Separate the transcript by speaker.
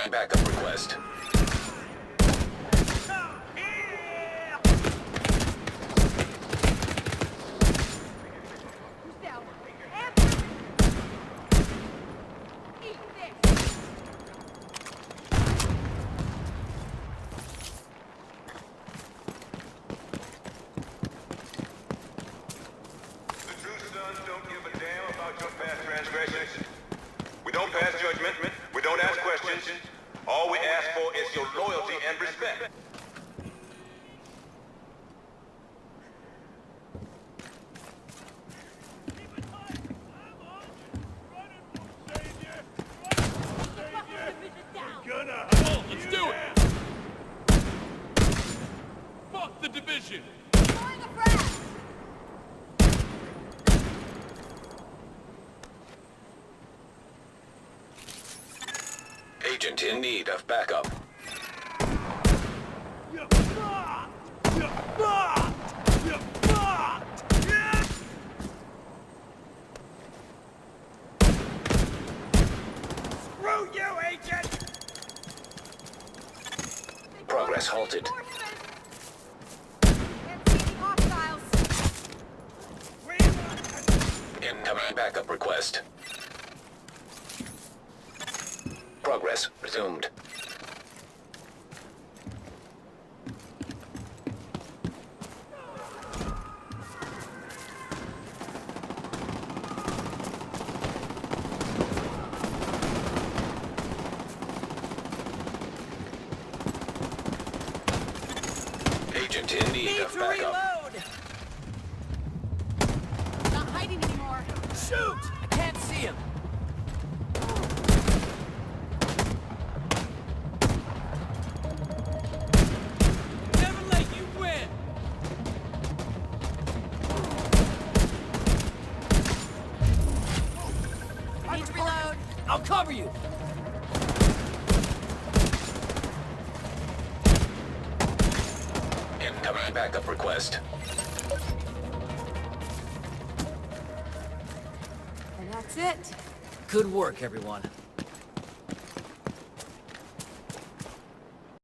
Speaker 1: Incoming backup request.
Speaker 2: We don't pass judgment. We don't ask questions. All we ask for is your loyalty and respect.
Speaker 3: Let's do it! Fuck the division!
Speaker 1: Agent in need of backup.
Speaker 4: Screw you, Agent!
Speaker 1: Progress halted. Incoming backup request. Progress resumed. Agent in need of backup.
Speaker 4: Reload!
Speaker 5: Not hiding anymore.
Speaker 4: Shoot! I can't see him. Never let you win!
Speaker 5: Need to reload.
Speaker 4: I'll cover you!
Speaker 1: Incoming backup request.
Speaker 5: And that's it.
Speaker 4: Good work, everyone.